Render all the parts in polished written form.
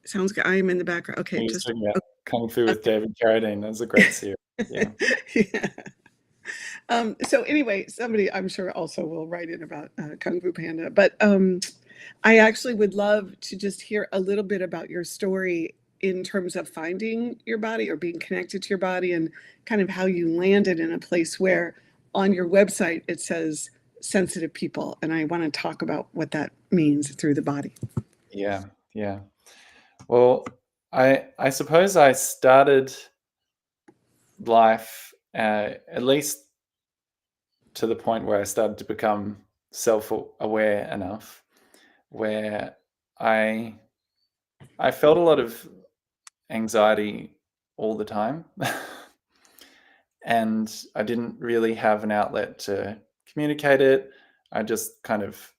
Sounds good. I am in the background. Okay, He was just talking about Kung Fu with okay. David Carradine. That was a great series. Yeah. Yeah. So anyway, somebody I'm sure also will write in about Kung Fu Panda, but I actually would love to just hear a little bit about your story in terms of finding your body or being connected to your body and kind of how you landed in a place where on your website it says sensitive people. And I want to talk about what that means through the body. Yeah. Yeah. Well, I suppose I started life at least to the point where I started to become self-aware enough where I I felt a lot of anxiety all the time. And I didn't really have an outlet to communicate it. I just kind of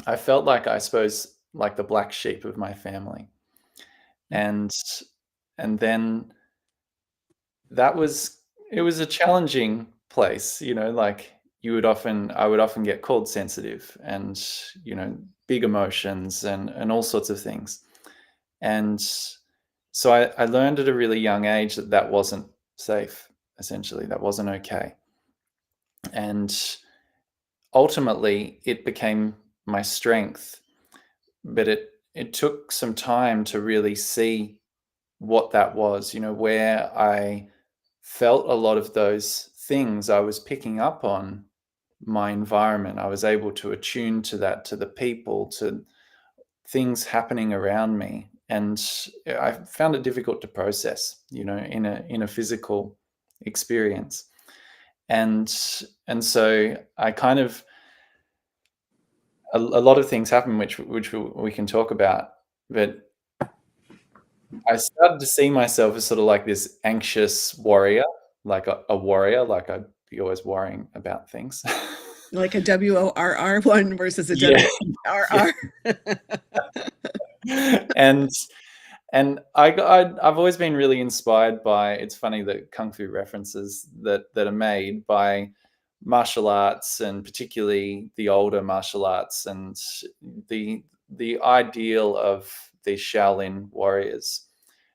I felt like, I suppose, like the black sheep of my family. And then that was it was a challenging place, like I would often get called sensitive and, big emotions and all sorts of things. And so I learned at a really young age that that wasn't safe, essentially. That wasn't okay. And ultimately, it became my strength, but it took some time to really see what that was, where I felt a lot of those things I was picking up on my environment. I was able to attune to that, to the people, to things happening around me. And I found it difficult to process, in a physical experience. And so I kind of a lot of things happen which we can talk about, but I started to see myself as sort of like this anxious warrior, like a warrior, like I'd be always worrying about things. Like a WORR one versus a Yeah, yeah. WRR. And I've always been really inspired by, it's funny, that kung fu references that are made by martial arts, and particularly the older martial arts, and the the ideal of these Shaolin warriors.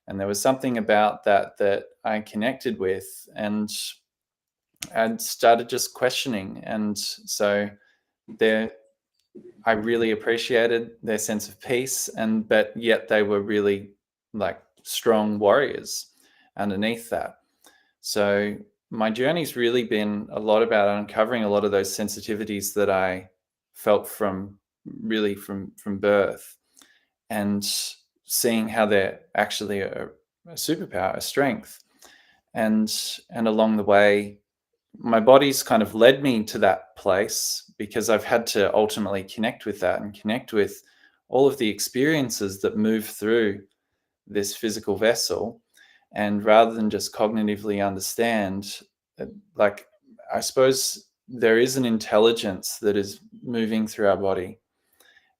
And there was something about that I connected with, and started just questioning. And so there, I really appreciated their sense of peace, and but yet they were really like strong warriors underneath that. So my journey's really been a lot about uncovering a lot of those sensitivities that I felt from birth, and seeing how they're actually a superpower, a strength. And along the way, my body's kind of led me to that place, because I've had to ultimately connect with that and connect with all of the experiences that move through this physical vessel. And rather than just cognitively understand, like, I suppose there is an intelligence that is moving through our body.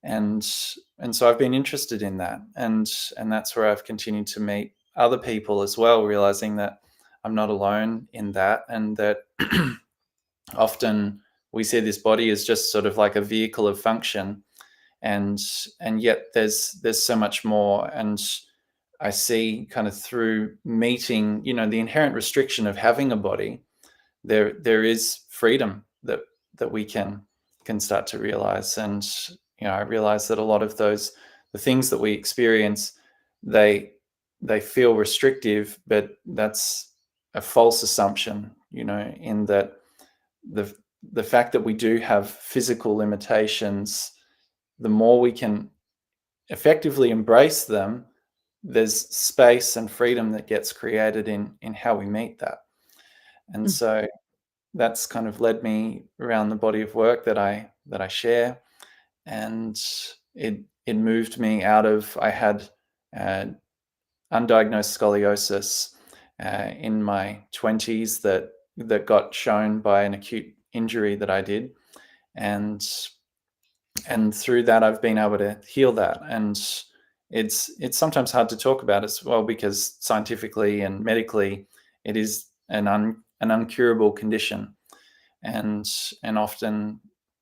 And so I've been interested in that, and that's where I've continued to meet other people as well, realizing that I'm not alone in that, and that often we see this body as just sort of like a vehicle of function, and yet there's so much more. And I see, kind of through meeting, the inherent restriction of having a body, there is freedom that we can start to realize. And I realize that a lot of the things that we experience, they they feel restrictive, but that's a false assumption, in that the the fact that we do have physical limitations, the more we can effectively embrace them, there's space and freedom that gets created in how we meet that. And so that's kind of led me around the body of work that I share. And it moved me out of, I had uh, undiagnosed scoliosis in my 20s, that got shown by an acute injury that I did. And through that, I've been able to heal that. And it's sometimes hard to talk about as well, because scientifically and medically it is an uncurable condition. And often,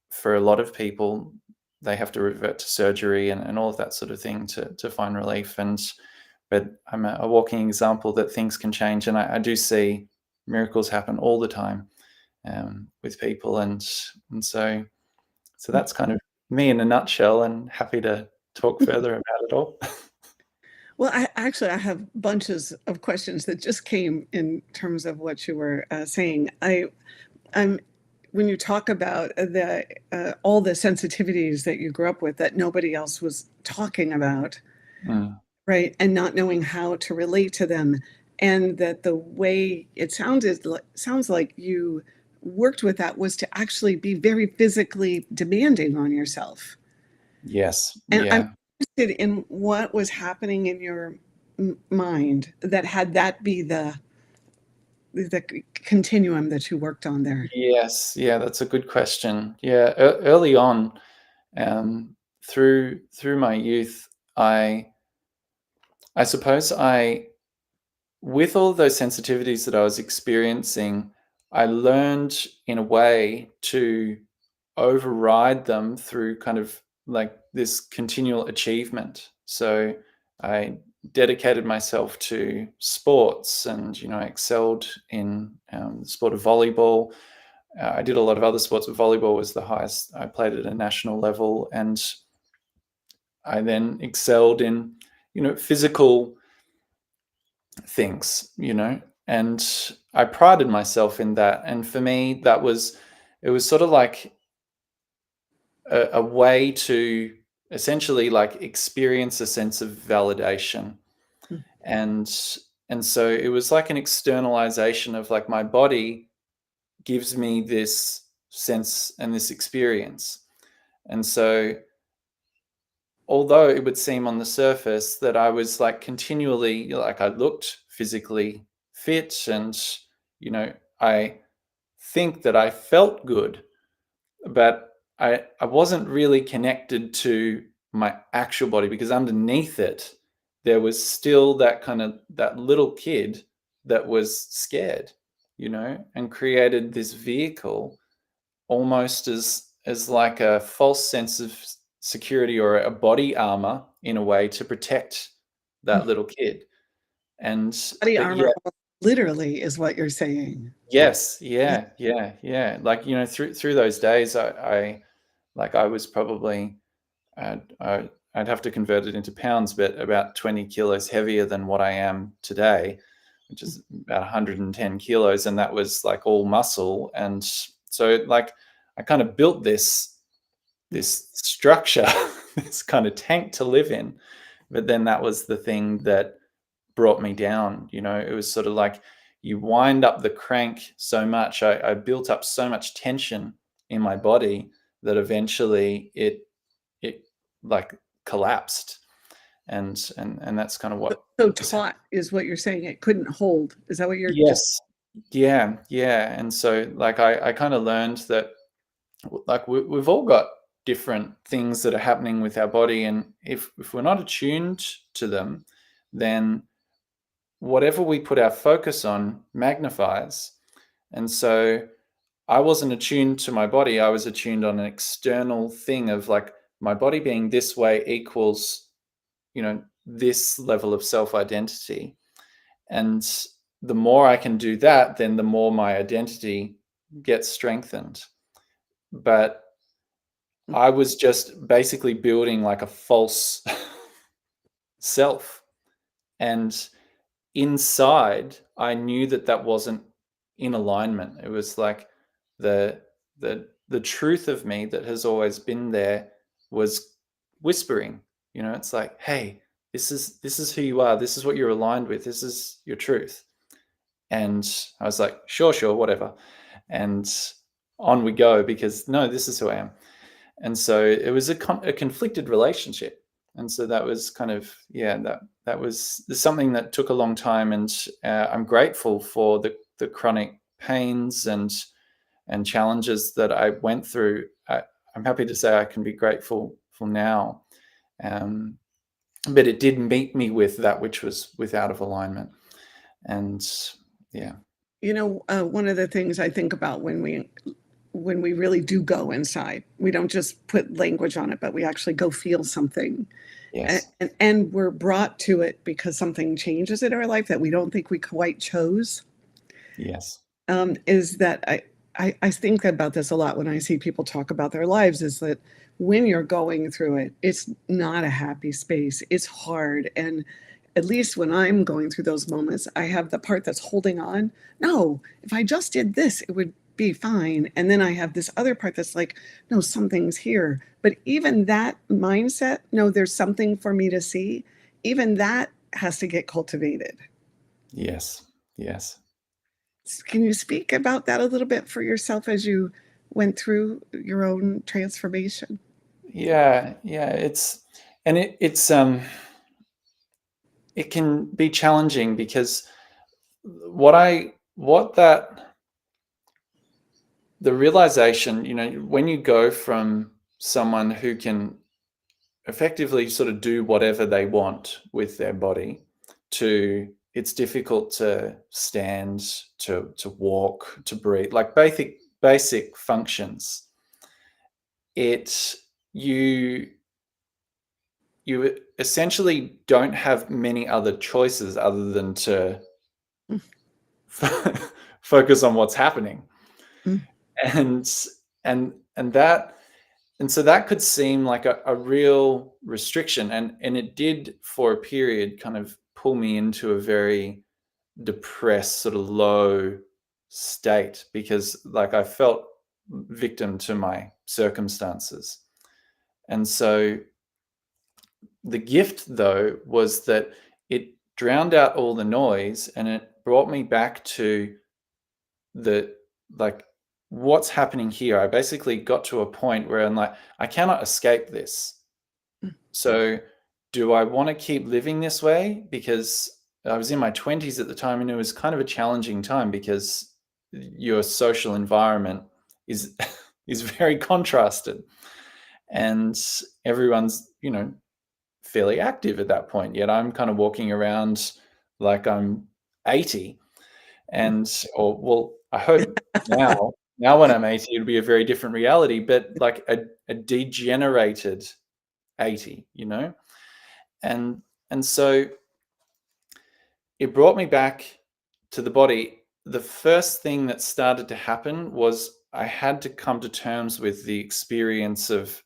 for a lot of people, they have to revert to surgery and all of that sort of thing to find relief. But I'm a walking example that things can change, and I do see miracles happen all the time with people, and so that's kind of me in a nutshell, and happy to talk further about it all. Well, I have bunches of questions that just came in terms of what you were saying. I'm when you talk about the all the sensitivities that you grew up with that nobody else was talking about, Mm. right, and not knowing how to relate to them, and that the way it sounds like you worked with that was to actually be very physically demanding on yourself. Yes, And I'm yeah. interested in what was happening in your mind that had that be the continuum that you worked on there. Yes, yeah, that's a good question. Yeah, early on, um, through my youth, I suppose with all those sensitivities that I was experiencing, I learned in a way to override them through kind of like this continual achievement. So I dedicated myself to sports, and I excelled in the sport of volleyball. I did a lot of other sports, but volleyball was the highest I played at a national level, and I then excelled in physical things, and I prided myself in that. And for me, it was sort of like a way to essentially like experience a sense of validation. Mm. And and so it was like an externalization of like my body gives me this sense and this experience. And so although it would seem on the surface that I was like continually, like I looked physically fit, and I think that I felt good, but I wasn't really connected to my actual body, because underneath it there was still that kind of that little kid that was scared, and created this vehicle almost as like a false sense of security, or a body armor in a way, to protect that little kid. And Body but armor, yeah. literally, is what you're saying. Yes, Yeah. yeah, yeah, yeah. Like, through those days, I like I was probably I'd have to convert it into pounds, but about 20 kilos heavier than what I am today, which is about 110 kilos, and that was like all muscle. And so like I kind of built this structure, this kind of tank to live in. But then that was the thing that brought me down. It was sort of like you wind up the crank so much. I built up so much tension in my body that eventually it like collapsed. And that's kind of what So was. taut is what you're saying. It couldn't hold. Is that what you're just Yes. Yeah, yeah. And so like I kind of learned that like we've all got different things that are happening with our body, and if we're not attuned to them, then whatever we put our focus on magnifies. And so I wasn't attuned to my body. I was attuned on an external thing of like my body being this way equals, this level of self identity. And the more I can do that, then the more my identity gets strengthened. But I was just basically building like a false self. And inside, I knew that that wasn't in alignment. It was like the the truth of me that has always been there was whispering. It's like, hey, this is who you are. This is what you're aligned with. This is your truth. And I was like, sure, whatever. And on we go, because no, this is who I am. And so it was a conflicted relationship. And so that was kind of, yeah, that was something that took a long time. And I'm grateful for the chronic pains and challenges that I went through. I'm happy to say I can be grateful for now. Um, but it did meet me with that which was out of alignment. And yeah. one of the things I think about when we really do go inside. We don't just put language on it, but we actually go feel something. Yes. And we're brought to it because something changes in our life that we don't think we quite chose. Yes. Is that I think about this a lot when I see people talk about their lives, is that when you're going through it, it's not a happy space. It's hard. And at least when I'm going through those moments, I have the part that's holding on. No, if I just did this, it would be fine. And then I have this other part that's like, no, something's here. But even that mindset, no, there's something for me to see, even that has to get cultivated. Yes. Yes. Can you speak about that a little bit for yourself as you went through your own transformation? Yeah. Yeah. It can be challenging because what that the realization, when you go from someone who can effectively sort of do whatever they want with their body to it's difficult to stand, to walk, to breathe, like basic functions. It you you essentially don't have many other choices other than to focus on what's happening. Mm, And and that and so that could seem like a real restriction, and it did for a period kind of pull me into a very depressed, sort of low state, because like I felt victim to my circumstances. And so the gift, though, was that it drowned out all the noise and it brought me back to the like what's happening here. I basically got to a point where I'm like, I cannot escape this. mm. So do I want to keep living this way? Because I was in my 20s at the time, and it was kind of a challenging time because your social environment is is very contrasted, and everyone's, fairly active at that point. Yet I'm kind of walking around like I'm 80. And or well, I hope now when I'm 80 it'll be a very different reality, but like a degenerated 80, and and so it brought me back to the body. The first thing that started to happen was I had to come to terms with the experience of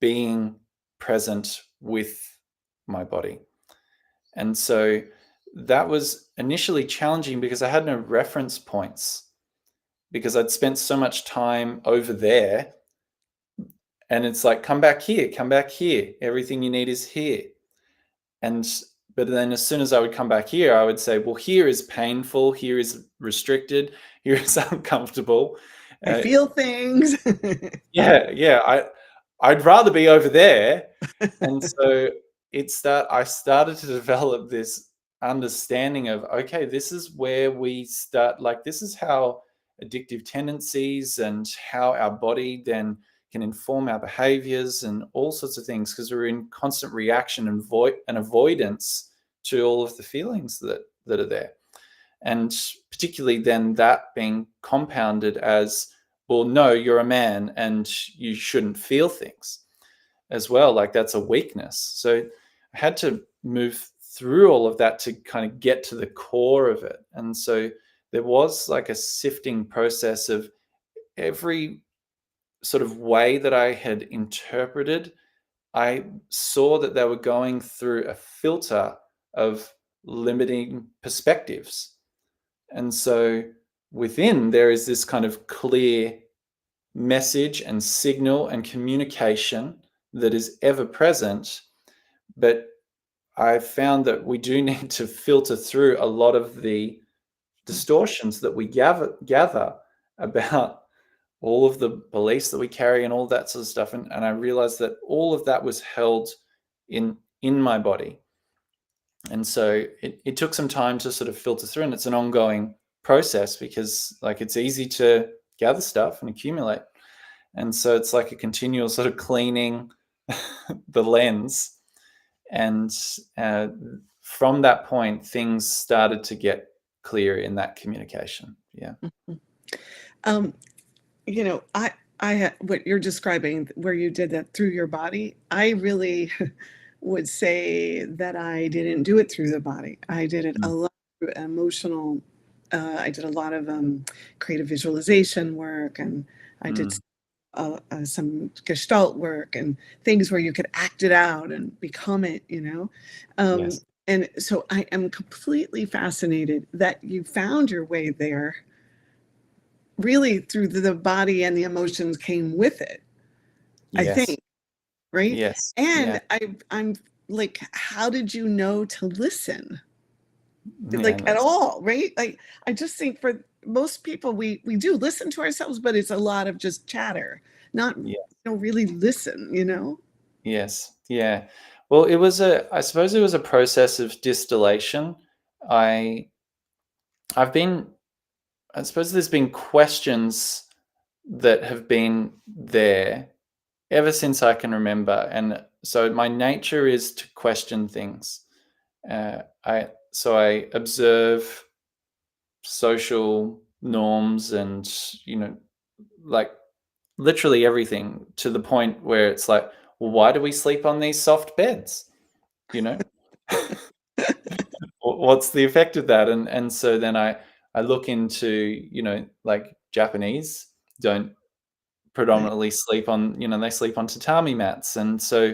being present with my body. And so that was initially challenging because I had no reference points, because I'd spent so much time over there, and it's like, come back here, come back here. Everything you need is here. And but then as soon as I would come back here, I would say, well, here is painful, here is restricted, here is uncomfortable. I Uh, feel things. yeah, I'd rather be over there. And so it's that I started to develop this understanding of, okay, this is where we start, like, this is how addictive tendencies and how our body then can inform our behaviors and all sorts of things, because we're in constant reaction and avoidance to all of the feelings that are there. And particularly then that being compounded as, well, no, you're a man and you shouldn't feel things as well. Like, that's a weakness. So I had to move through all of that to kind of get to the core of it. And so there was like a sifting process of every sort of way that I had interpreted. I saw that they were going through a filter of limiting perspectives. And so within there is this kind of clear message and signal and communication that is ever present. But I found that we do need to filter through a lot of the distortions that we gather about all of the beliefs that we carry and all that sort of stuff. And I realized that all of that was held in my body. And so it took some time to sort of filter through, and it's an ongoing process because, like, it's easy to gather stuff and accumulate. And so it's like a continual sort of cleaning the lens. And uh, from that point, things started to get clear in that communication. Yeah. um, what you're describing, where you did that through your body, I really would say that I didn't do it through the body. I did it a Mm, lot through emotional. I did a lot of creative visualization work, and I did mm, some Gestalt work and things where you could act it out and become it. yes. And so I am completely fascinated that you found your way there really through the body, and the emotions came with it, I Yes. think, right? Yes. Yeah. And I'm like, how did you know to listen? Yeah. Like at That's all, right? Like I just think for most people we do listen to ourselves, but it's a lot of just chatter, not yeah. really listen. Yes. Yeah. Well, I suppose it was a process of distillation. I I've been I suppose there's been questions that have been there ever since I can remember, and so my nature is to question things. I observe social norms and like literally everything to the point where it's like, well, why do we sleep on these soft beds? You know, what's the effect of that? And so then I look into like Japanese don't Right. predominantly sleep on they sleep on tatami mats, and so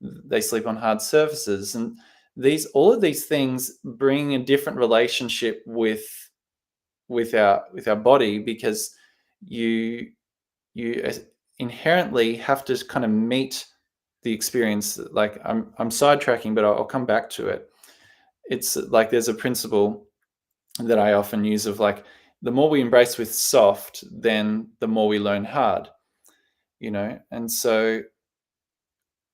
they sleep on hard surfaces, and these all of these things bring a different relationship with our body, because you you inherently have to kind of meet the experience. Like I'm sidetracking, but I'll come back to it. It's like there's a principle that I often use of like, the more we embrace with soft, then the more we learn hard, and so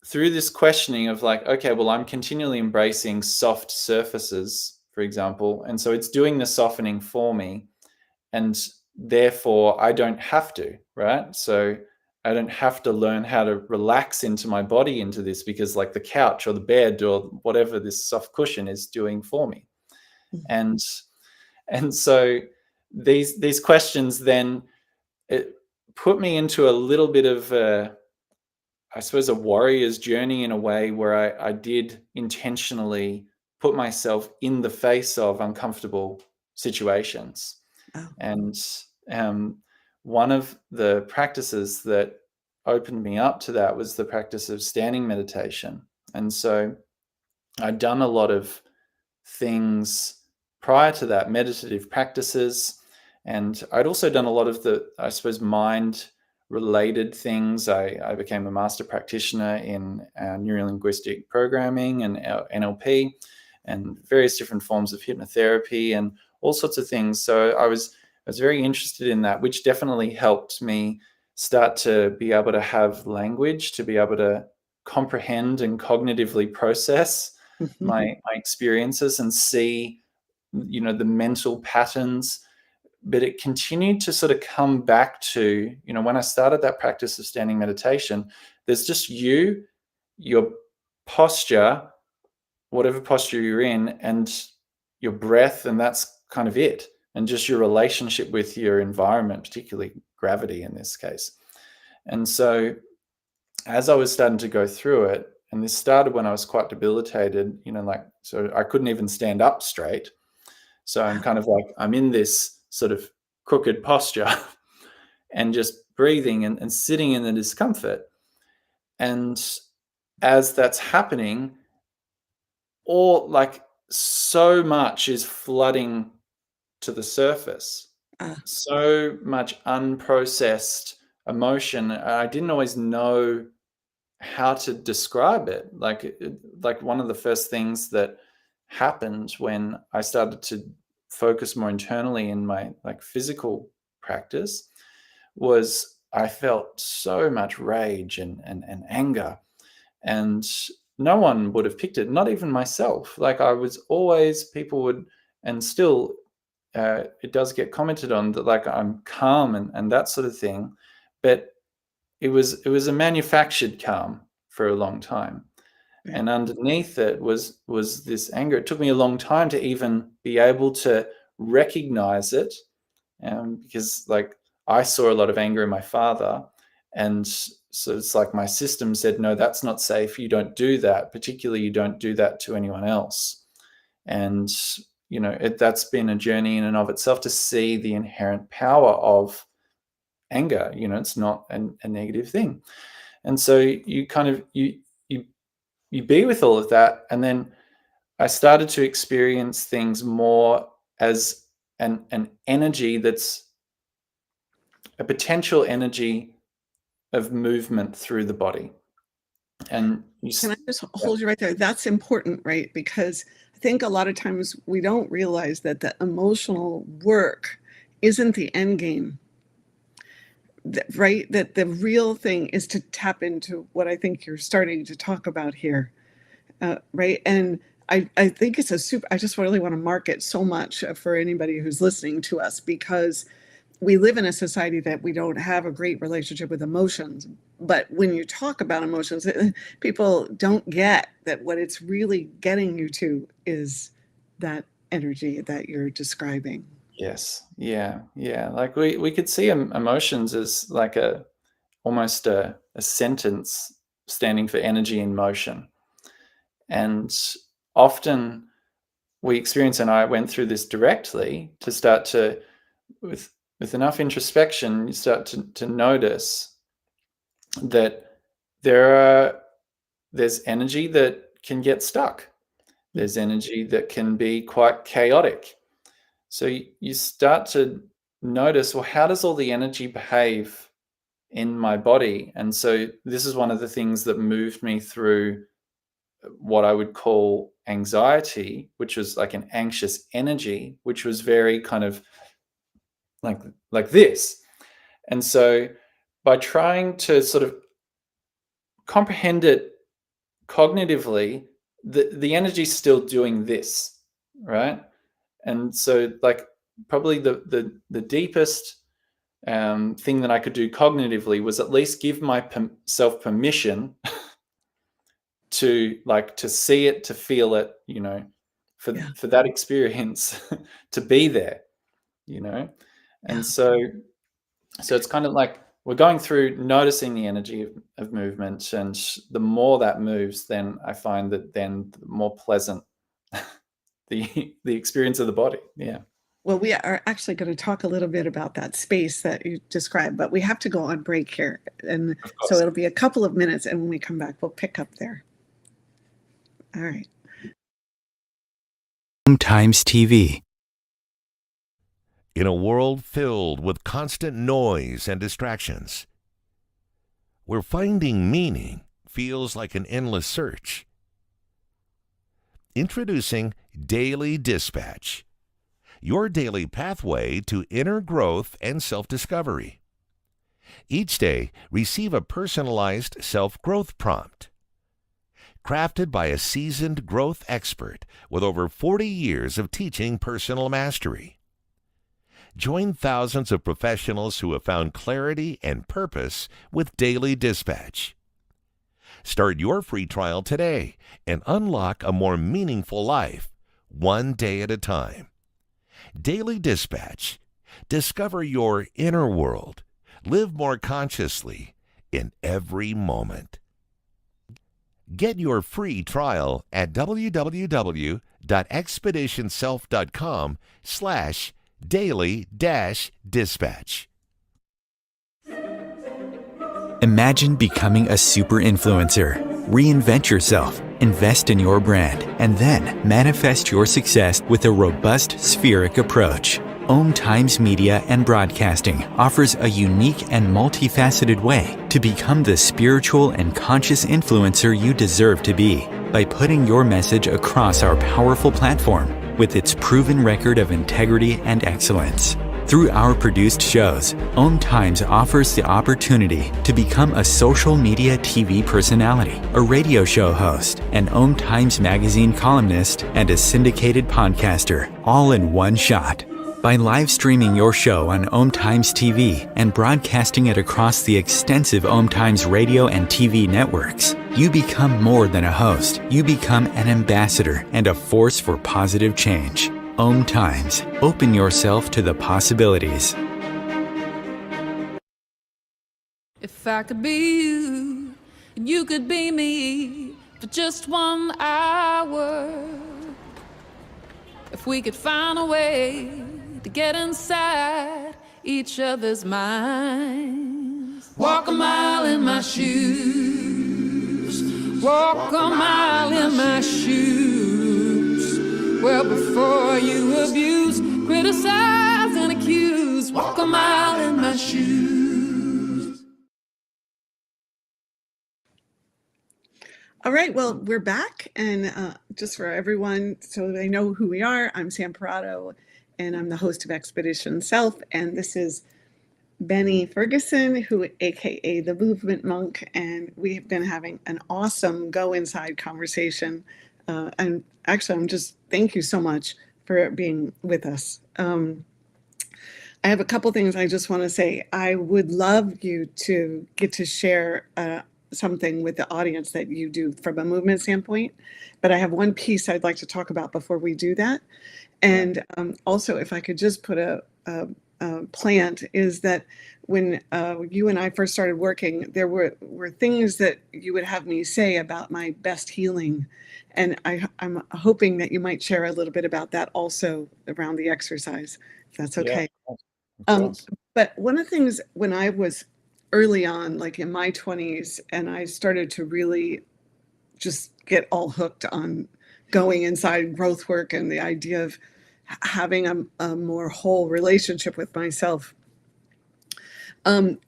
through this questioning of like, okay, well, I'm continually embracing soft surfaces, for example, and so it's doing the softening for me, and therefore I don't have to, right? So I don't have to learn how to relax into my body into this, because like the couch or the bed or whatever this soft cushion is doing for me. And so these questions then, it put me into a little bit of I suppose a warrior's journey, in a way where I did intentionally put myself in the face of uncomfortable situations. Oh, And um, one of the practices that opened me up to that was the practice of standing meditation. And so I'd done a lot of things prior to that, meditative practices. And I'd also done a lot of the, I suppose, mind related things. I became a master practitioner in neurolinguistic programming and NLP, and various different forms of hypnotherapy and all sorts of things. So I was very interested in that, which definitely helped me start to be able to have language, to be able to comprehend and cognitively process my experiences and see the mental patterns. But it continued to sort of come back to, when I started that practice of standing meditation, there's just your posture, whatever posture you're in, and your breath, and that's kind of it, and just your relationship with your environment, particularly gravity in this case. And so as I was starting to go through it, and this started when I was quite debilitated, like, so I couldn't even stand up straight. So I'm kind of like, I'm in this sort of crooked posture and just breathing and sitting in the discomfort. And as that's happening, all like so much is flooding to the surface, ah, so much unprocessed emotion. I didn't always know how to describe it. Like one of the first things that happened when I started to focus more internally in my like physical practice was I felt so much rage and anger, and no one would have picked it, not even myself. Like I was always, people would, and still it does get commented on that, like I'm calm and that sort of thing, but it was a manufactured calm for a long time, right. and underneath it was this anger. It took me a long time to even be able to recognize it, because like I saw a lot of anger in my father. And so it's like my system said, no, that's not safe. You don't do that. Particularly, you don't do that to anyone else. And, that's been a journey in and of itself to see the inherent power of anger. It's not a negative thing. And so you kind of, you be with all of that. And then I started to experience things more as an energy that's a potential energy of movement through the body. And Can I just hold you right there? That's important, right? Because I think a lot of times we don't realize that the emotional work isn't the end game, right? That the real thing is to tap into what I think you're starting to talk about here, right? And I think it's I just really want to mark it so much for anybody who's listening to us, because we live in a society that we don't have a great relationship with emotions. But when you talk about emotions, people don't get that what it's really getting you to is that energy that you're describing. Yes. Yeah. Yeah. Like we could see emotions as like almost a sentence standing for energy in motion. And often we experience, and I went through this directly, to start to, with enough introspection, you start to notice that there's energy that can get stuck. There's energy that can be quite chaotic. So you start to notice, well, how does all the energy behave in my body? And so this is one of the things that moved me through what I would call anxiety, which was like an anxious energy, which was very kind of like this. And so by trying to sort of comprehend it cognitively, the energy's still doing this, right? And so like probably the deepest thing that I could do cognitively was at least give myself permission to see it, to feel it, for that experience to be there, and so it's kind of like we're going through noticing the energy of movement, and the more that moves, then I find that then the more pleasant the experience of the body. Yeah. Well, we are actually going to talk a little bit about that space that you described, but we have to go on break here. And Of so course. it'll be a couple of minutes, and when we come back, we'll pick up there. All right. Times TV. In a world filled with constant noise and distractions, where finding meaning feels like an endless search. Introducing Daily Dispatch, your daily pathway to inner growth and self-discovery. Each day, receive a personalized self-growth prompt. Crafted by a seasoned growth expert with over 40 years of teaching personal mastery. Join thousands of professionals who have found clarity and purpose with Daily Dispatch. Start your free trial today and unlock a more meaningful life, one day at a time. Daily Dispatch. Discover your inner world. Live more consciously in every moment. Get your free trial at www.expeditionself.com/daily-dispatch. Imagine becoming a super influencer. Reinvent yourself, invest in your brand, and then manifest your success with a robust spheric approach. Om Times Media and Broadcasting offers a unique and multifaceted way to become the spiritual and conscious influencer you deserve to be by putting your message across our powerful platform with its proven record of integrity and excellence. Through our produced shows, Om Times offers the opportunity to become a social media TV personality, a radio show host, an Om Times magazine columnist, and a syndicated podcaster, all in one shot. By live streaming your show on Om Times TV and broadcasting it across the extensive Om Times radio and TV networks, you become more than a host. You become an ambassador and a force for positive change. Om Times. Open yourself to the possibilities. If I could be you, and you could be me for just 1 hour. If we could find a way to get inside each other's minds. Walk a mile in my shoes. Walk a mile in my shoes. Well, before you abuse, criticize, and accuse. Walk a mile in my shoes. All right, well, we're back, and just for everyone, so they know who we are, I'm Sam Parado, and I'm the host of Expedition Self, and this is Benny Fergusson, who, aka the Movement Monk, and we've been having an awesome go inside conversation. And actually, thank you so much for being with us. I have a couple things I just want to say. I would love you to get to share something with the audience that you do from a movement standpoint, but I have one piece I'd like to talk about before we do that. And also, if I could just put a plant, is that when you and I first started working, there were things that you would have me say about my best healing. And I'm hoping that you might share a little bit about that also around the exercise, if that's okay. Yeah, but one of the things when I was early on, like in my 20s, and I started to really just get all hooked on going inside growth work and the idea of having a more whole relationship with myself,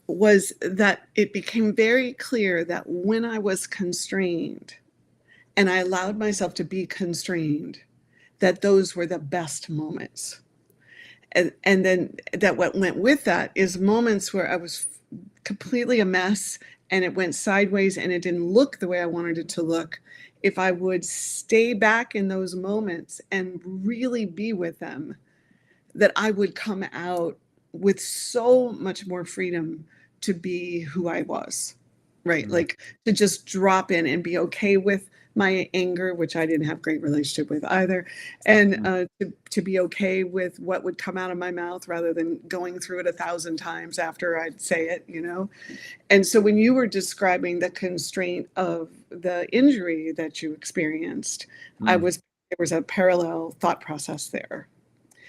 was that it became very clear that when I was constrained and I allowed myself to be constrained, that those were the best moments. And then that what went with that is moments where I was completely a mess and it went sideways and it didn't look the way I wanted it to look. If I would stay back in those moments and really be with them, that I would come out with so much more freedom to be who I was, right? Mm. Like to just drop in and be okay with my anger, which I didn't have great relationship with either, and to be okay with what would come out of my mouth rather than going through it 1,000 times after I'd say it, you know? And so when you were describing the constraint of the injury that you experienced, there was a parallel thought process there.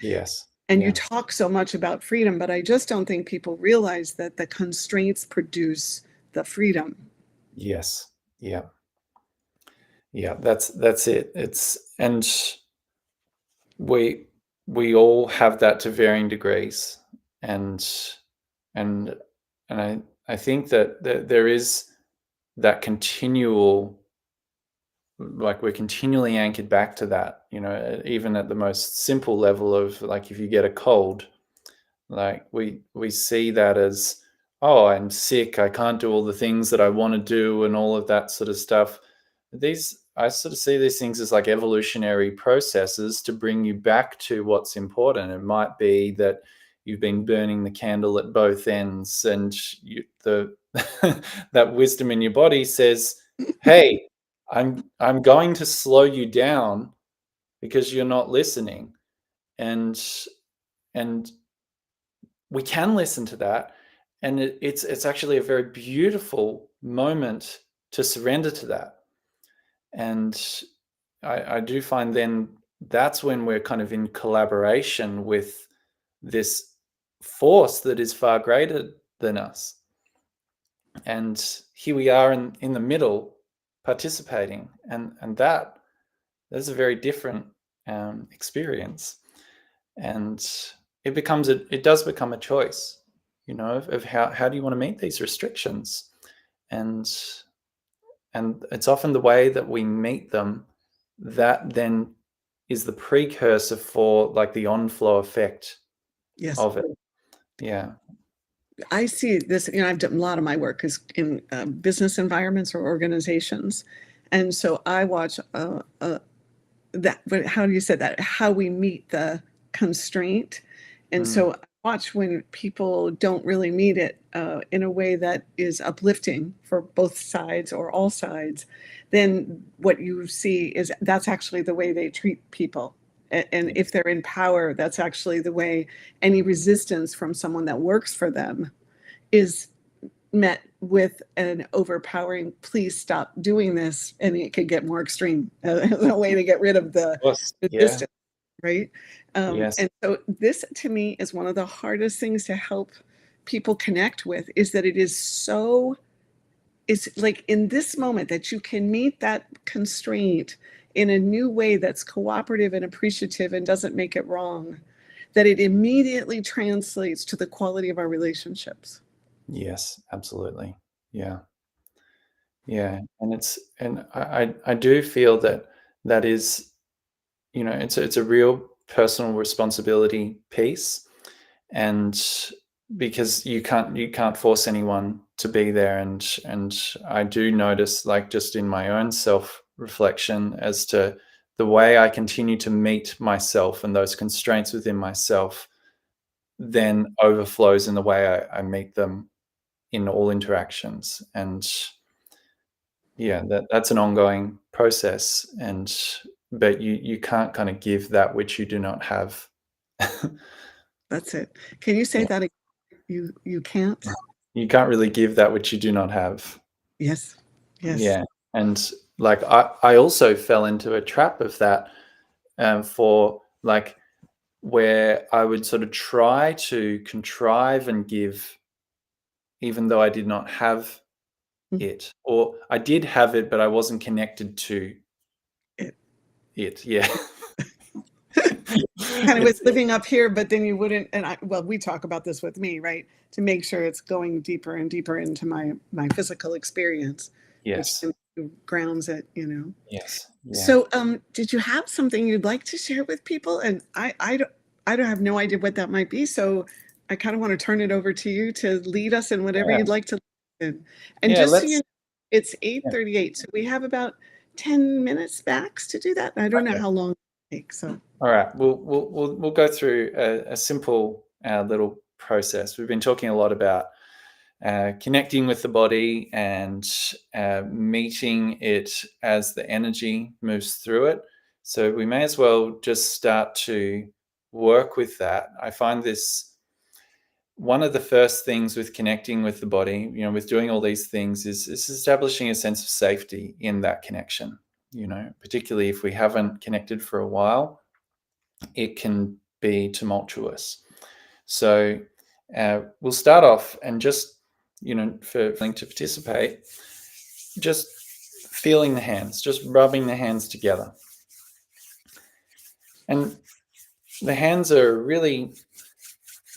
Yes. And you talk so much about freedom, but I just don't think people realize that the constraints produce the freedom. Yes. Yeah. Yeah, that's it. And we all have that to varying degrees, and and I think that there is that continual, like we're continually anchored back to that, even at the most simple level of, like, if you get a cold, like we see that as, oh, I'm sick, I can't do all the things that I want to do and all of that sort of stuff. I sort of see these things as like evolutionary processes to bring you back to what's important. It might be that you've been burning the candle at both ends, and that wisdom in your body says, "Hey, I'm going to slow you down because you're not listening," and we can listen to that, and it's actually a very beautiful moment to surrender to that. And I do find then that's when we're kind of in collaboration with this force that is far greater than us. And here we are in the middle participating, and that's a very different experience. And it does become a choice, of how do you want to meet these restrictions. And it's often the way that we meet them that then is the precursor for, like, the on-flow effect of it. Yeah. I see this, I've done a lot of my work is in business environments or organizations. And so I watch that, but how do you say that? How we meet the constraint. And so I watch when people don't really meet it in a way that is uplifting for both sides or all sides, then what you see is that's actually the way they treat people. And if they're in power, that's actually the way any resistance from someone that works for them is met with an overpowering, please stop doing this, and it could get more extreme as a way to get rid of the Of course. Yeah. resistance, right? Yes. And so this to me is one of the hardest things to help people connect with, is that it is so, it's like in this moment that you can meet that constraint in a new way that's cooperative and appreciative and doesn't make it wrong, that it immediately translates to the quality of our relationships. Yes, absolutely. Yeah. Yeah. And I do feel that that is, it's a real personal responsibility piece. And because you can't force anyone to be there. And I do notice, like, just in my own self reflection, as to the way I continue to meet myself and those constraints within myself then overflows in the way I meet them in all interactions. And yeah, that's an ongoing process. And but you can't kind of give that which you do not have. That's it. Can you say Yeah. that again? You can't? You can't really give that which you do not have. Yes. Yes. Yeah. And like I also fell into a trap of that, for like, where I would sort of try to contrive and give even though I did not have Mm, it, or I did have it, but I wasn't connected to it it. Yeah. kind of was It's living up here, but then you wouldn't, and well, we talk about this with me, right? To make sure it's going deeper and deeper into my physical experience, which yes. grounds it. Yes. Yeah. So, did you have something you'd like to share with people? And I don't have no idea what that might be. So I kind of want to turn it over to you to lead us in whatever Yeah. you'd like to lead in. And Yeah. just so you Let's know, it's yeah. 8:38, so we have about 10 minutes max to do that. And I don't know Okay. how long it takes. So All right. We'll go through a simple little process. We've been talking a lot about connecting with the body and meeting it as the energy moves through it. So we may as well just start to work with that. I find this one of the first things with connecting with the body, with doing all these things, is establishing a sense of safety in that connection. Particularly if we haven't connected for a while, it can be tumultuous. So we'll start off, and just, for feeling to participate, just feeling the hands, just rubbing the hands together. And the hands are really,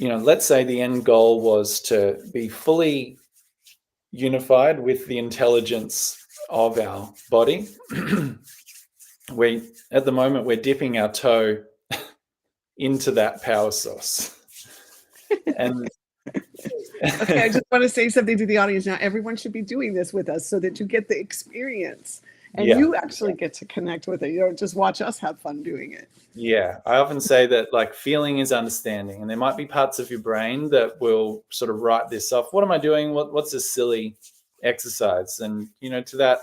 let's say the end goal was to be fully unified with the intelligence of our body. At the moment, we're dipping our toe into that power source. And okay, I just want to say something to the audience now. Everyone should be doing this with us so that you get the experience and yeah, you actually get to connect with it. You don't just watch us have fun doing it. yeah. I often say that, like, feeling is understanding, and there might be parts of your brain that will sort of write this off. What am I doing? What's this silly exercise? And to that,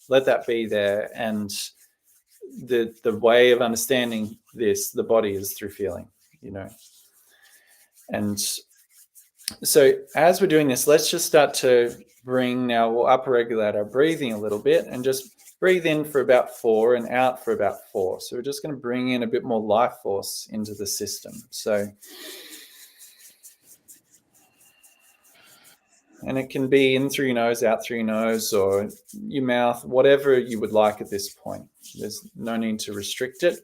let that be there. And the way of understanding this, the body, is through feeling. And so as we're doing this, let's just start to we'll upregulate our breathing a little bit, and just breathe in for about 4 and out for about 4. So we're just going to bring in a bit more life force into the system. So, and it can be in through your nose, out through your nose, or your mouth, whatever you would like at this point. There's no need to restrict it.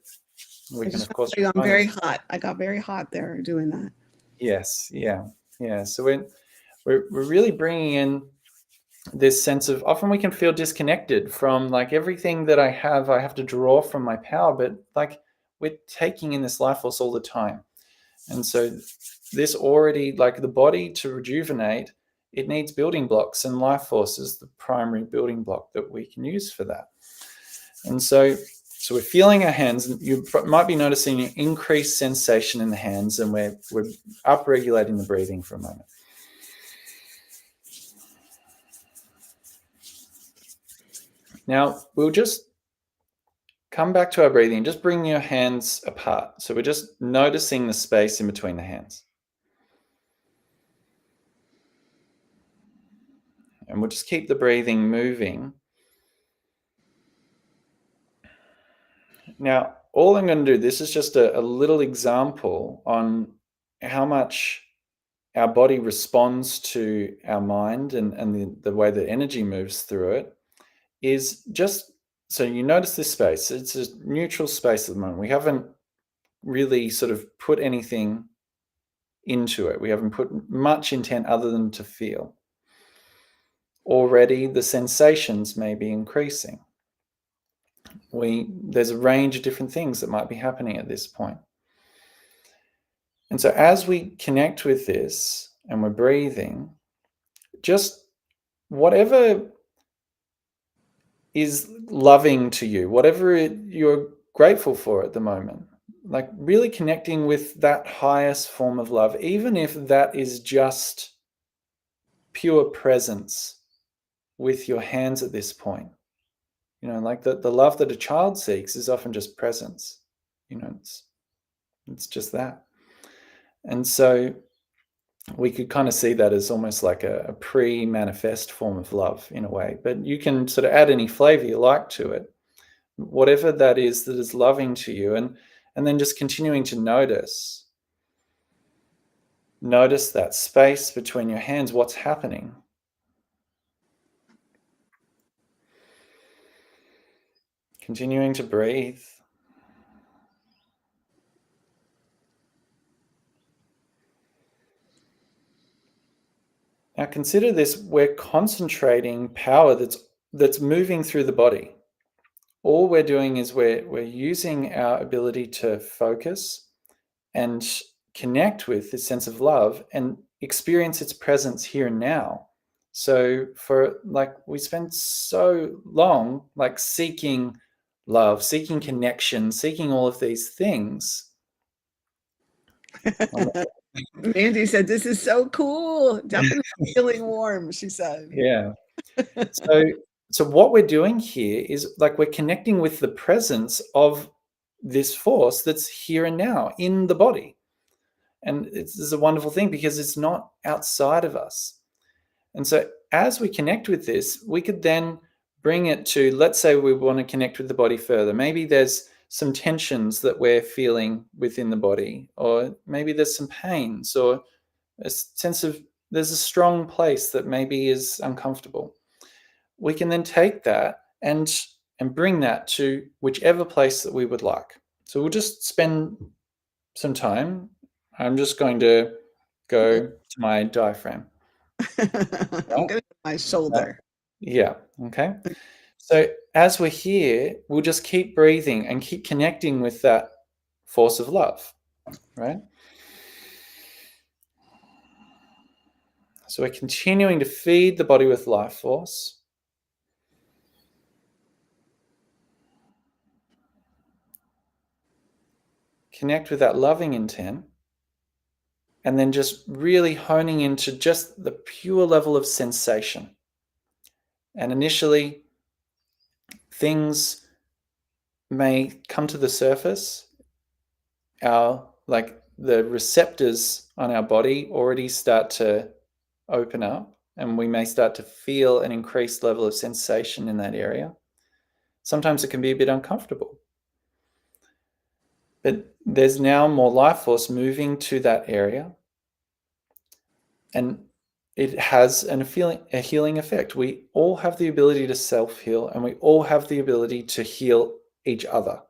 We can, of course, I'm very hot. I got very hot there doing that. Yes. Yeah. Yeah. So we're really bringing in this sense of, often we can feel disconnected from, like, everything that I have to draw from my power, but like, we're taking in this life force all the time. And so this already, like, the body to rejuvenate, it needs building blocks, and life force is the primary building block that we can use for that. And so we're feeling our hands, and you might be noticing an increased sensation in the hands, and we're upregulating the breathing for a moment. Now, we'll just come back to our breathing. Just bring your hands apart. So we're just noticing the space in between the hands. And we'll just keep the breathing moving. Now, all I'm going to do, this is just a little example on how much our body responds to our mind and the way that energy moves through it, is just so you notice this space. It's a neutral space at the moment. We haven't really sort of put anything into it. We haven't put much intent other than to feel. Already the sensations may be increasing. There's a range of different things that might be happening at this point. And so as we connect with this and we're breathing, just whatever is loving to you, whatever you're grateful for at the moment, like really connecting with that highest form of love, even if that is just pure presence with your hands at this point. Like the love that a child seeks is often just presence. It's just that. And so we could kind of see that as almost like a pre-manifest form of love in a way, but you can sort of add any flavor you like to it, whatever that is loving to you, and then just continuing to notice that space between your hands, what's happening. Continuing to breathe. Now consider this, we're concentrating power that's moving through the body. All we're doing is we're using our ability to focus and connect with this sense of love and experience its presence here and now. So we spend so long seeking love, seeking connection, seeking all of these things. Mandy said, "This is so cool. Definitely feeling warm," she said. Yeah. So what we're doing here is we're connecting with the presence of this force that's here and now in the body. And it's a wonderful thing because it's not outside of us. And so as we connect with this, we could then bring it to, let's say we want to connect with the body further. Maybe there's some tensions that we're feeling within the body, or maybe there's some pains, or a sense of there's a strong place that maybe is uncomfortable. We can then take that and bring that to whichever place that we would like. So we'll just spend some time. I'm just going to go to my diaphragm. I'm going to my shoulder. Yeah. Okay. So as we're here, we'll just keep breathing and keep connecting with that force of love, right? So we're continuing to feed the body with life force. Connect with that loving intent. And then just really honing into just the pure level of sensation. And initially, things may come to the surface. The receptors on our body already start to open up, and we may start to feel an increased level of sensation in that area. Sometimes it can be a bit uncomfortable. But there's now more life force moving to that area, and it has a healing effect. We all have the ability to self-heal, and we all have the ability to heal each other.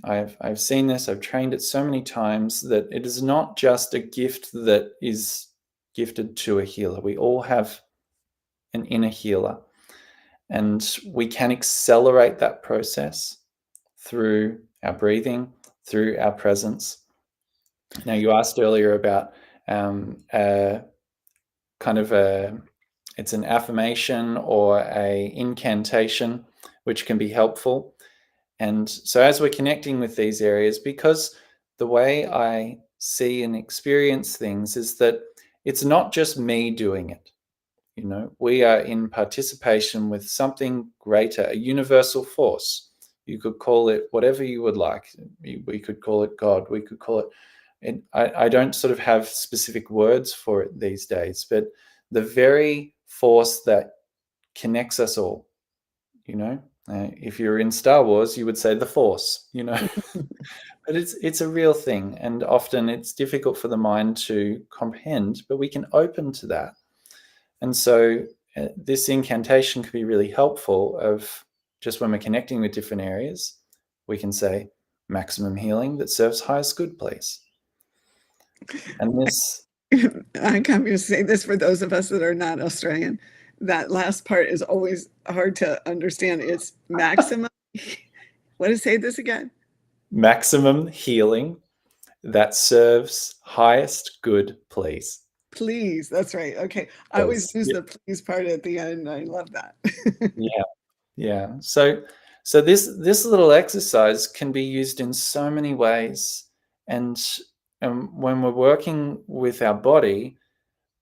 I've seen this, I've trained it so many times that it is not just a gift that is gifted to a healer. We all have an inner healer, and we can accelerate that process through our breathing, through our presence. Now, you asked earlier about it's an affirmation or a incantation, which can be helpful. And so as we're connecting with these areas, because the way I see and experience things is that it's not just me doing it. We are in participation with something greater, a universal force. You could call it whatever you would like. We could call it God. We could call it, I don't sort of have specific words for it these days, but the very force that connects us all. If you're in Star Wars, you would say the Force. But it's a real thing, and often it's difficult for the mind to comprehend, but we can open to that. And so this incantation can be really helpful of just when we're connecting with different areas, we can say, maximum healing that serves highest good, please. And this... I come to say this for those of us that are not Australian. That last part is always hard to understand. It's maximum. What is, say this again? Maximum healing that serves highest good, please. Please, that's right. Okay. I always use the please part at the end. I love that. Yeah. So this little exercise can be used in so many ways. And when we're working with our body,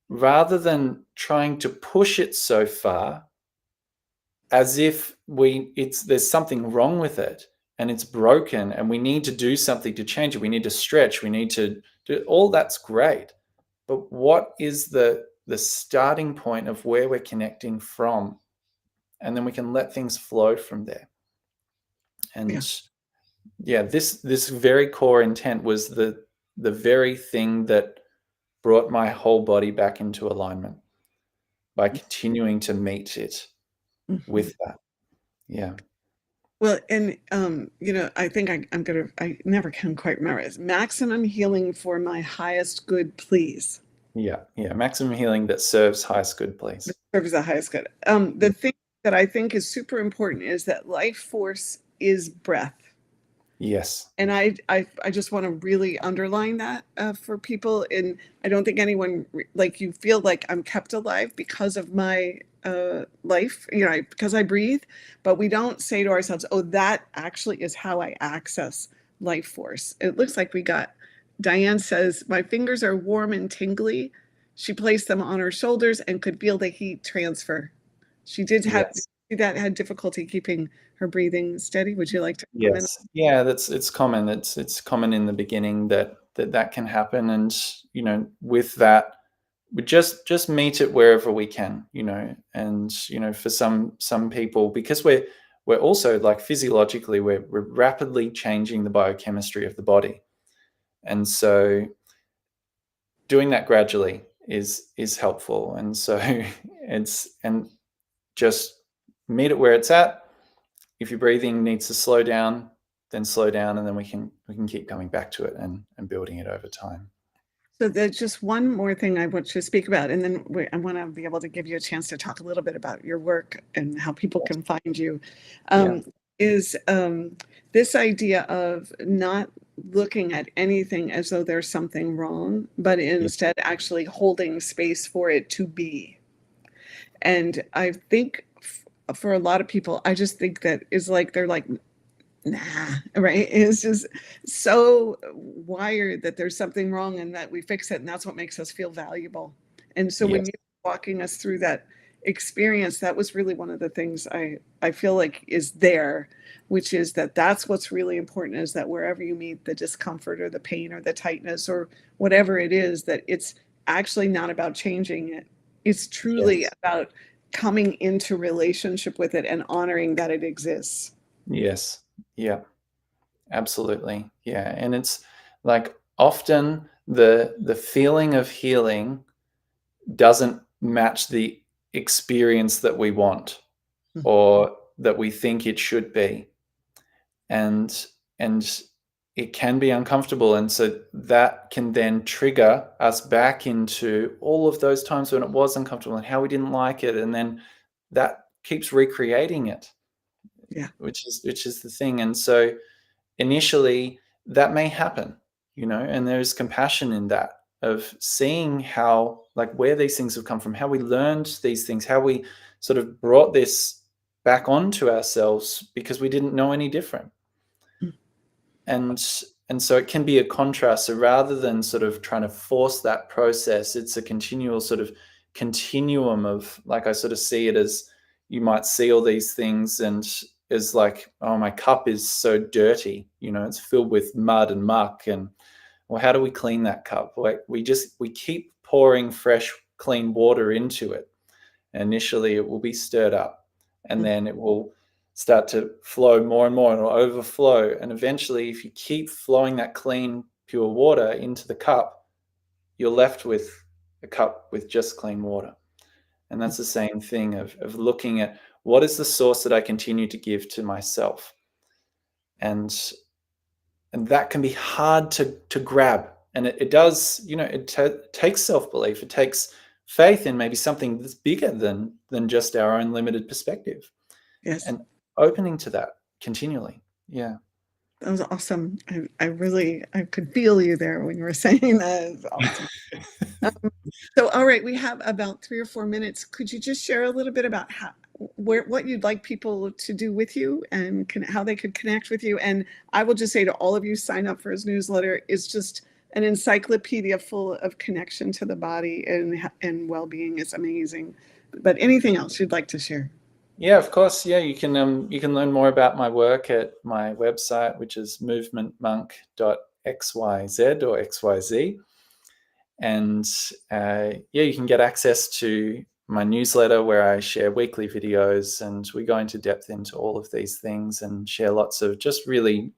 rather than trying to push it so far, as if there's something wrong with it and it's broken and we need to do something to change it. We need to stretch. We need to do all that's great. But what is the starting point of where we're connecting from? And then we can let things flow from there. And this very core intent was the very thing that brought my whole body back into alignment by continuing to meet it with that. Yeah. Well, and I think I never can quite remember. It's maximum healing for my highest good, please. Yeah. Maximum healing that serves highest good, please. That serves the highest good. The thing that I think is super important is that life force is breath. Yes. And I just want to really underline that for people. And I don't think anyone you feel like I'm kept alive because of my life, because I breathe. But we don't say to ourselves, oh, that actually is how I access life force. It looks like we got, Diane says, my fingers are warm and tingly. She placed them on her shoulders and could feel the heat transfer. She did have that had difficulty keeping her breathing steady. Would you like to comment? Yeah, it's common. It's common in the beginning that can happen, and with that, we just meet it wherever we can, and for some people, because we're also, like, physiologically we're rapidly changing the biochemistry of the body, and so doing that gradually is helpful, and so just meet it where it's at. If your breathing needs to slow down, then slow down, and then we can keep coming back to it and building it over time. So there's just one more thing I want to speak about, and then I want to be able to give you a chance to talk a little bit about your work and how people can find you. Is this idea of not looking at anything as though there's something wrong, but instead actually holding space for it to be. And I think for a lot of people, I just think that is like, they're like, nah, right? It's just so wired that there's something wrong and that we fix it. And that's what makes us feel valuable. And so when you're walking us through that experience, that was really one of the things I feel like is there, which is that's what's really important, is that wherever you meet the discomfort or the pain or the tightness or whatever it is, that it's actually not about changing it. It's truly about coming into relationship with it and honoring that it exists. Yes. Yeah, absolutely. Yeah. And it's like, often the feeling of healing doesn't match the experience that we want or that we think it should be. And it can be uncomfortable. And so that can then trigger us back into all of those times when it was uncomfortable and how we didn't like it. And then that keeps recreating it. Yeah. Which is the thing. And so initially that may happen, and there's compassion in that, of seeing how, like, where these things have come from, how we learned these things, how we sort of brought this back onto ourselves because we didn't know any different. And so it can be a contrast. So rather than sort of trying to force that process, it's a continual sort of continuum of, like, I sort of see it as, you might see all these things and is like, oh, my cup is so dirty, it's filled with mud and muck, and well, how do we clean that cup? Like, we keep pouring fresh, clean water into it, Initially, it will be stirred up, and then it will start to flow more and more, and it will overflow. And eventually, if you keep flowing that clean, pure water into the cup, you're left with a cup with just clean water. And that's the same thing of looking at what is the source that I continue to give to myself. And that can be hard to grab. And it does, it takes self-belief. It takes faith in maybe something that's bigger than just our own limited perspective. Yes. And opening to that continually. Yeah. That was awesome. I could feel you there when you were saying that. It's awesome. So, all right, we have about 3 or 4 minutes. Could you just share a little bit about what you'd like people to do with you and how they could connect with you? And I will just say to all of you, sign up for his newsletter. It's just an encyclopedia full of connection to the body and well-being. It's amazing. But anything else you'd like to share? Yeah, of course. Yeah, you can learn more about my work at my website, which is movementmonk.xyz or XYZ. And you can get access to my newsletter where I share weekly videos, and we go into depth into all of these things and share lots of just really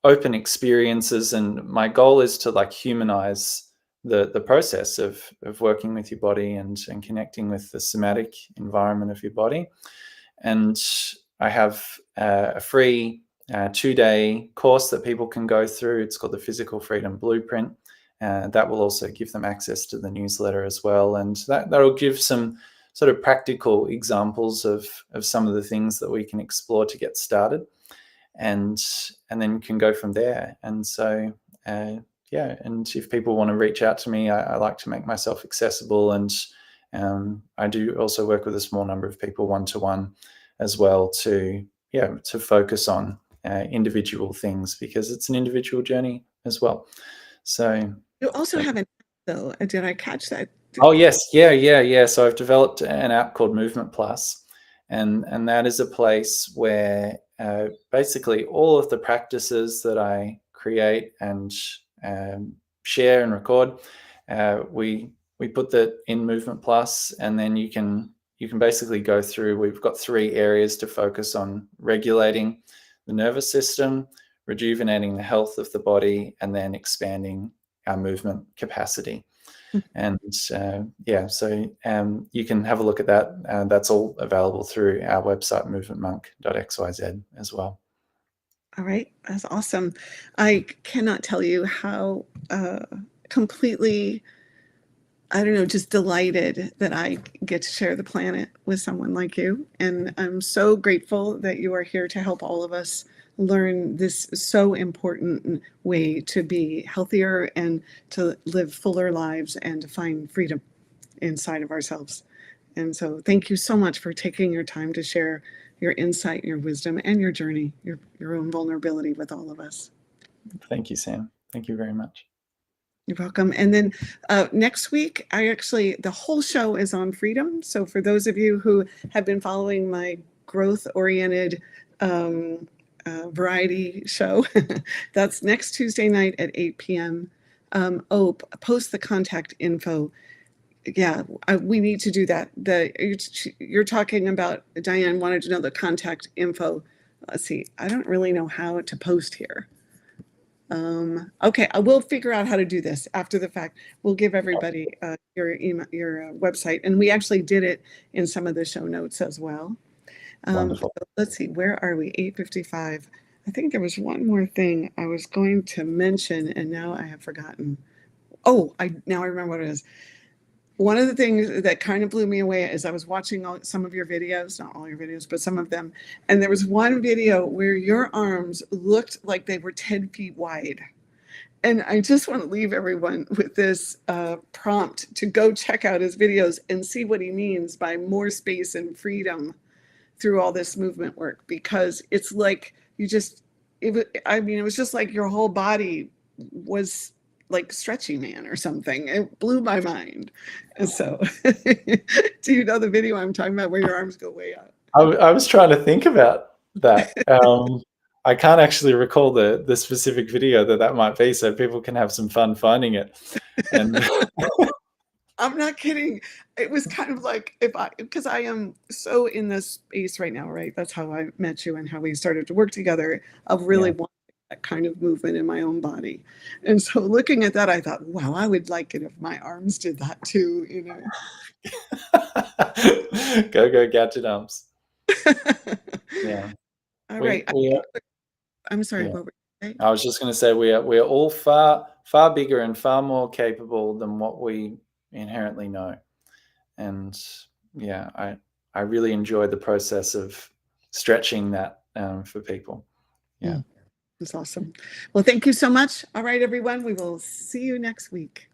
open experiences. And my goal is to humanize the process of working with your body and connecting with the somatic environment of your body. And I have a free 2-day course that people can go through. It's called the Physical Freedom Blueprint. That will also give them access to the newsletter as well. And that'll give some sort of practical examples of some of the things that we can explore to get started. And then can go from there. And so, and if people want to reach out to me, I like to make myself accessible. And I do also work with a small number of people one-to-one as well to focus on individual things, because it's an individual journey as well. So you also have an app, though. Did I catch that? Oh, yes. Yeah. So I've developed an app called Movement Plus, and that is a place where basically all of the practices that I create and share and record, we put that in Movement Plus, and then you can basically go through. We've got 3 areas to focus on: regulating the nervous system, rejuvenating the health of the body, and then expanding our movement capacity. And so you can have a look at that. That's all available through our website, movementmonk.xyz, as well. All right, that's awesome. I cannot tell you how completely, I don't know, just delighted that I get to share the planet with someone like you. And I'm so grateful that you are here to help all of us learn this so important way to be healthier and to live fuller lives and to find freedom inside of ourselves. And so thank you so much for taking your time to share your insight, your wisdom, and your journey, your own vulnerability with all of us. Thank you, Sam. Thank you very much. You're welcome. And then next week, the whole show is on freedom. So for those of you who have been following my growth-oriented variety show, that's next Tuesday night at 8 p.m. Post the contact info. Yeah, we need to do that. You're talking about, Diane wanted to know the contact info. Let's see, I don't really know how to post here. Okay, I will figure out how to do this after the fact. We'll give everybody your email, your website, and we actually did it in some of the show notes as well. Wonderful. Let's see, where are we? 8:55. I think there was one more thing I was going to mention, and now I have forgotten. Oh, now I remember what it is. One of the things that kind of blew me away is I was watching some of your videos, not all your videos, but some of them. And there was one video where your arms looked like they were 10 feet wide. And I just want to leave everyone with this prompt to go check out his videos and see what he means by more space and freedom through all this movement work, because it's like it was just like your whole body was like Stretchy Man or something. It blew my mind. And so, do you know the video I'm talking about where your arms go way up? I was trying to think about that. I can't actually recall the specific video that might be, so people can have some fun finding it. And I'm not kidding. It was kind of like because I am so in this space right now, right? That's how I met you and how we started to work together of really Yeah. wanting that kind of movement in my own body. And so looking at that, I thought, wow, I would like it if my arms did that too, you know. Go gadget arms. Yeah. All We right. I we think I'm sorry, yeah. what were you saying? I was just going to say we are all far bigger and far more capable than what we inherently know. And yeah, I really enjoy the process of stretching that for people. Yeah. It's awesome. Well, thank you so much. All right, everyone. We will see you next week.